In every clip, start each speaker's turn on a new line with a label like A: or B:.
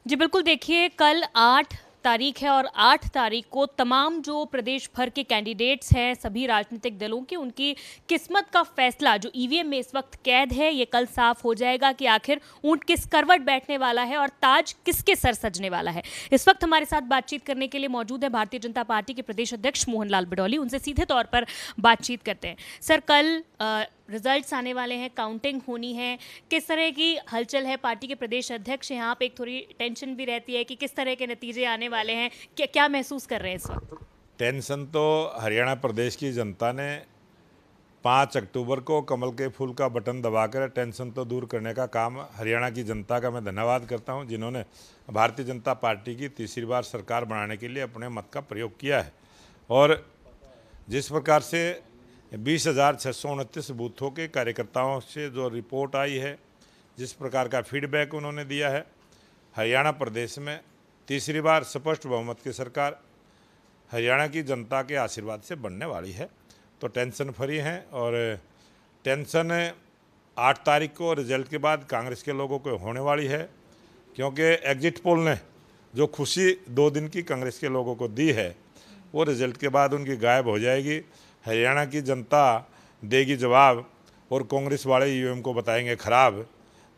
A: जी बिल्कुल, देखिए कल 8 तारीख है और 8 तारीख को तमाम जो प्रदेश भर के कैंडिडेट्स हैं सभी राजनीतिक दलों के, उनकी किस्मत का फैसला जो ईवीएम में इस वक्त कैद है, ये कल साफ हो जाएगा कि आखिर ऊंट किस करवट बैठने वाला है और ताज किसके सर सजने वाला है। इस वक्त हमारे साथ बातचीत करने के लिए मौजूद है भारतीय जनता पार्टी के प्रदेश अध्यक्ष मोहनलाल बडौली। उनसे सीधे तौर पर बातचीत करते हैं। सर, कल रिजल्ट्स आने वाले हैं, काउंटिंग होनी है, किस तरह की हलचल है? पार्टी के प्रदेश अध्यक्ष हैं आप, एक थोड़ी टेंशन भी रहती है कि किस तरह के नतीजे आने वाले हैं, क्या महसूस कर रहे हैं इस वक्त?
B: टेंशन तो हरियाणा प्रदेश की जनता ने 5 अक्टूबर को कमल के फूल का बटन दबाकर टेंशन तो दूर करने का काम हरियाणा की जनता का मैं धन्यवाद करता हूं, जिन्होंने भारतीय जनता पार्टी की तीसरी बार सरकार बनाने के लिए अपने मत का प्रयोग किया है। और जिस प्रकार से 20,629 बूथों के कार्यकर्ताओं से जो रिपोर्ट आई है, जिस प्रकार का फीडबैक उन्होंने दिया है, हरियाणा प्रदेश में तीसरी बार स्पष्ट बहुमत की सरकार हरियाणा की जनता के आशीर्वाद से बनने वाली है। तो टेंशन फ्री हैं। और टेंशन 8 तारीख को रिजल्ट के बाद कांग्रेस के लोगों को होने वाली है, क्योंकि एग्जिट पोल ने जो खुशी 2 दिन की कांग्रेस के लोगों को दी है, वो रिजल्ट के बाद उनकी गायब हो जाएगी। हरियाणा की जनता देगी जवाब और कांग्रेस वाले ईवीएम को बताएंगे खराब।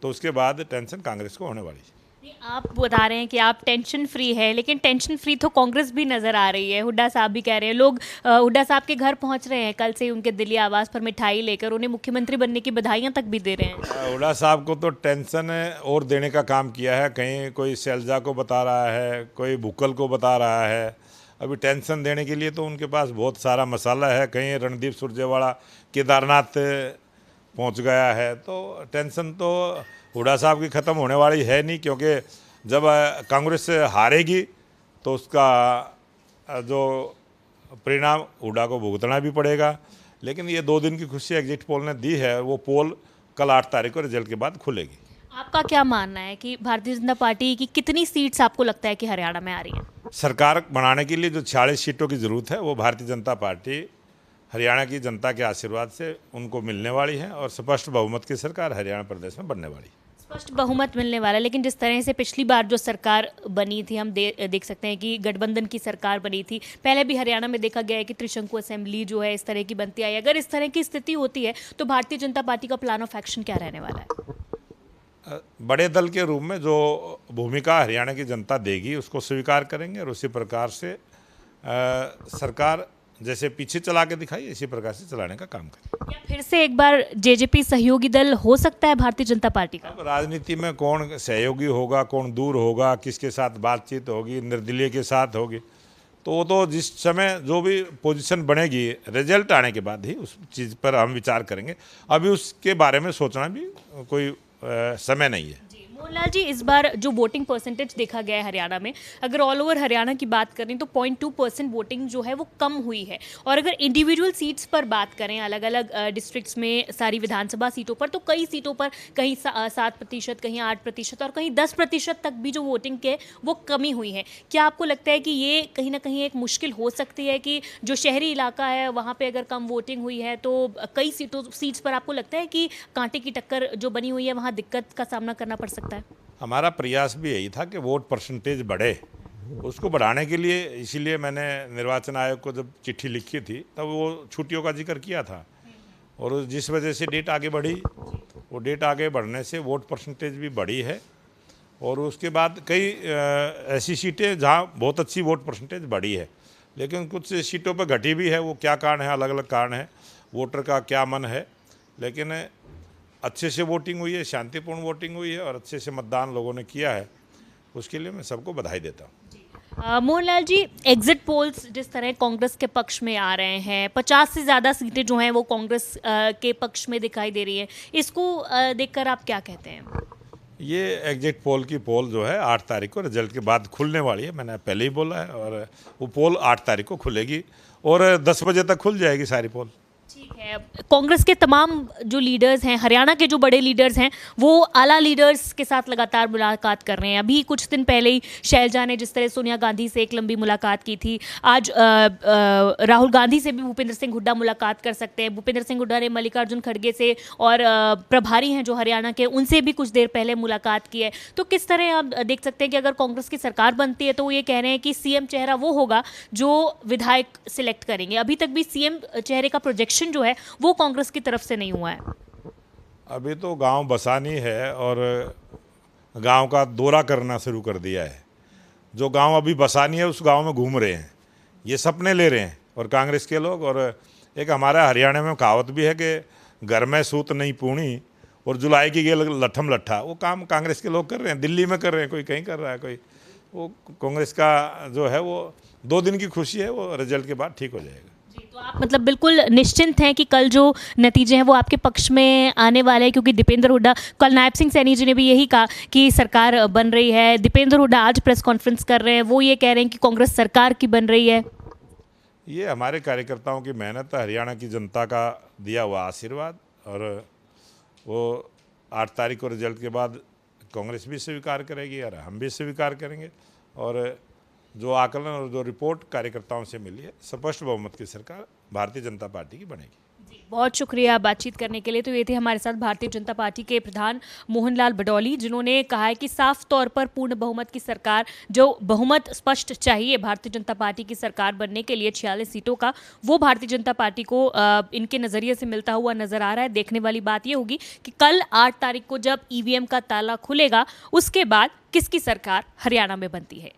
B: तो उसके बाद टेंशन कांग्रेस को होने वाली है।
A: आप बता रहे हैं कि आप टेंशन फ्री है, लेकिन टेंशन फ्री तो कांग्रेस भी नजर आ रही है। हुड्डा साहब भी कह रहे हैं, लोग हुड्डा साहब के घर पहुंच रहे हैं, कल से ही उनके दिल्ली आवास पर मिठाई लेकर उन्हें मुख्यमंत्री बनने की बधाइयां तक भी दे रहे हैं।
B: हुड्डा साहब को तो टेंशन और देने का काम किया है। कहीं कोई शैलजा को बता रहा है, कोई भुक्कल को बता रहा है। अभी टेंशन देने के लिए तो उनके पास बहुत सारा मसाला है। कहीं रणदीप सुरजेवाला केदारनाथ पहुंच गया है। तो टेंशन तो हुड्डा साहब की ख़त्म होने वाली है नहीं, क्योंकि जब कांग्रेस हारेगी तो उसका जो परिणाम हुड्डा को भुगतना भी पड़ेगा। लेकिन ये 2 दिन की खुशी एग्जिट पोल ने दी है, वो पोल कल 8 तारीख को रिजल्ट के बाद खुलेगी।
A: आपका क्या मानना है कि भारतीय जनता पार्टी की कितनी सीट्स आपको लगता है कि हरियाणा में आ रही है?
B: सरकार बनाने के लिए जो 46 सीटों की ज़रूरत है, वो भारतीय जनता पार्टी हरियाणा की जनता के आशीर्वाद से उनको मिलने वाली है और स्पष्ट बहुमत की सरकार हरियाणा प्रदेश में बनने वाली है।
A: स्पष्ट बहुमत मिलने वाला है, लेकिन जिस तरह से पिछली बार जो सरकार बनी थी, हम देख सकते हैं कि गठबंधन की सरकार बनी थी। पहले भी हरियाणा में देखा गया है कि त्रिशंकु असेंबली जो है इस तरह की बनती आई। अगर इस तरह की स्थिति होती है तो भारतीय जनता पार्टी का प्लान ऑफ एक्शन क्या रहने वाला है?
B: बड़े दल के रूप में जो भूमिका हरियाणा की जनता देगी उसको स्वीकार करेंगे और उसी प्रकार से सरकार जैसे पीछे चला के दिखाई इसी प्रकार से चलाने का काम करें।
A: क्या फिर से एक बार जेजेपी सहयोगी दल हो सकता है भारतीय जनता पार्टी का?
B: अब राजनीति में कौन सहयोगी होगा, कौन दूर होगा, किसके साथ बातचीत होगी, निर्दलीय के साथ होगी, तो वो तो जिस समय जो भी पोजीशन बनेगी रिजल्ट आने के बाद ही उस चीज़ पर हम विचार करेंगे। अभी उसके बारे में सोचना भी कोई समय नहीं है।
A: मोहनलाल जी, इस बार जो वोटिंग परसेंटेज देखा गया है हरियाणा में, अगर ऑल ओवर हरियाणा की बात करें तो 0.2% वोटिंग जो है वो कम हुई है। और अगर इंडिविजुअल सीट्स पर बात करें, अलग अलग डिस्ट्रिक्ट्स में सारी विधानसभा सीटों पर, तो कई सीटों पर कहीं 7%, कहीं 8% और कहीं 10% तक भी जो वोटिंग के वो कमी हुई है। क्या आपको लगता है कि ये कहीं ना कहीं एक मुश्किल हो सकती है कि जो शहरी इलाका है वहाँ पर अगर कम वोटिंग हुई है तो कई सीट्स पर आपको लगता है कि कांटे की टक्कर जो बनी हुई है वहाँ दिक्कत का सामना करना पड़ सकता है?
B: हमारा प्रयास भी यही था कि वोट परसेंटेज बढ़े। उसको बढ़ाने के लिए इसीलिए मैंने निर्वाचन आयोग को जब चिट्ठी लिखी थी तब वो छुट्टियों का जिक्र किया था। और जिस वजह से डेट आगे बढ़ी, वो डेट आगे बढ़ने से वोट परसेंटेज भी बढ़ी है। और उसके बाद कई ऐसी सीटें जहाँ बहुत अच्छी वोट परसेंटेज बढ़ी है, लेकिन कुछ सीटों पर घटी भी है। वो क्या कारण है, अलग अलग कारण है, वोटर का क्या मन है। लेकिन अच्छे से वोटिंग हुई है, शांतिपूर्ण वोटिंग हुई है और अच्छे से मतदान लोगों ने किया है। उसके लिए मैं सबको बधाई देता हूँ।
A: मोहनलाल जी, एग्जिट पोल्स जिस तरह कांग्रेस के पक्ष में आ रहे हैं, 50 से ज़्यादा सीटें जो हैं वो कांग्रेस के पक्ष में दिखाई दे रही है, इसको देखकर आप क्या कहते हैं?
B: ये एग्जिट पोल की पोल जो है 8 तारीख को रिजल्ट के बाद खुलने वाली है। मैंने पहले ही बोला है। और वो पोल 8 तारीख को खुलेगी और 10 बजे तक खुल जाएगी सारी पोल।
A: ठीक है। कांग्रेस के तमाम जो लीडर्स हैं, हरियाणा के जो बड़े लीडर्स हैं, वो आला लीडर्स के साथ लगातार मुलाकात कर रहे हैं। अभी कुछ दिन पहले ही शैलजा ने जिस तरह सोनिया गांधी से एक लंबी मुलाकात की थी, आज राहुल गांधी से भी भूपेंद्र सिंह हुड्डा मुलाकात कर सकते हैं। भूपेंद्र सिंह हुड्डा ने मल्लिकार्जुन खड़गे से और प्रभारी हैं जो हरियाणा के, उनसे भी कुछ देर पहले मुलाकात की है। तो किस तरह आप देख सकते हैं कि अगर कांग्रेस की सरकार बनती है तो वो ये कह रहे हैं कि सीएम चेहरा वो होगा जो विधायक सिलेक्ट करेंगे। अभी तक भी सीएम चेहरे का प्रोजेक्शन जो है वो कांग्रेस की तरफ से नहीं हुआ है।
B: अभी तो गांव बसानी है और गांव का दौरा करना शुरू कर दिया है। जो गांव अभी बसानी है उस गांव में घूम रहे हैं, ये सपने ले रहे हैं और कांग्रेस के लोग। और एक हमारा हरियाणा में कहावत भी है कि घर में सूत नहीं पूणी और जुलाई की गेल लठम लट्ठा। वो काम कांग्रेस के लोग कर रहे हैं, दिल्ली में कर रहे हैं, कोई कहीं कर रहा है, कोई वो। कांग्रेस का जो है वो 2 दिन की खुशी है, वो रिजल्ट के बाद ठीक हो जाएगा।
A: जी, तो आप मतलब बिल्कुल निश्चिंत हैं कि कल जो नतीजे हैं वो आपके पक्ष में आने वाले हैं, क्योंकि दीपेंद्र हुड्डा, कल नायब सिंह सैनी जी ने भी यही कहा कि सरकार बन रही है। दीपेंद्र हुड्डा आज प्रेस कॉन्फ्रेंस कर रहे हैं, वो ये कह रहे हैं कि कांग्रेस सरकार की बन रही है।
B: ये हमारे कार्यकर्ताओं की मेहनत है, हरियाणा की जनता का दिया हुआ आशीर्वाद। और वो 8 तारीख को रिजल्ट के बाद कांग्रेस भी स्वीकार करेगी और हम भी स्वीकार करेंगे। और जो आकलन और जो रिपोर्ट कार्यकर्ताओं से मिली है, स्पष्ट बहुमत की सरकार भारतीय जनता पार्टी की बनेगी।
A: बहुत शुक्रिया बातचीत करने के लिए। तो ये थे हमारे साथ भारतीय जनता पार्टी के प्रधान मोहनलाल बडौली, जिन्होंने कहा है कि साफ तौर पर पूर्ण बहुमत की सरकार, जो बहुमत स्पष्ट चाहिए भारतीय जनता पार्टी की सरकार बनने के लिए 46 सीटों का, वो भारतीय जनता पार्टी को इनके नज़रिए से मिलता हुआ नजर आ रहा है। देखने वाली बात ये होगी कि कल 8 तारीख को जब ईवीएम का ताला खुलेगा, उसके बाद किसकी सरकार हरियाणा में बनती है।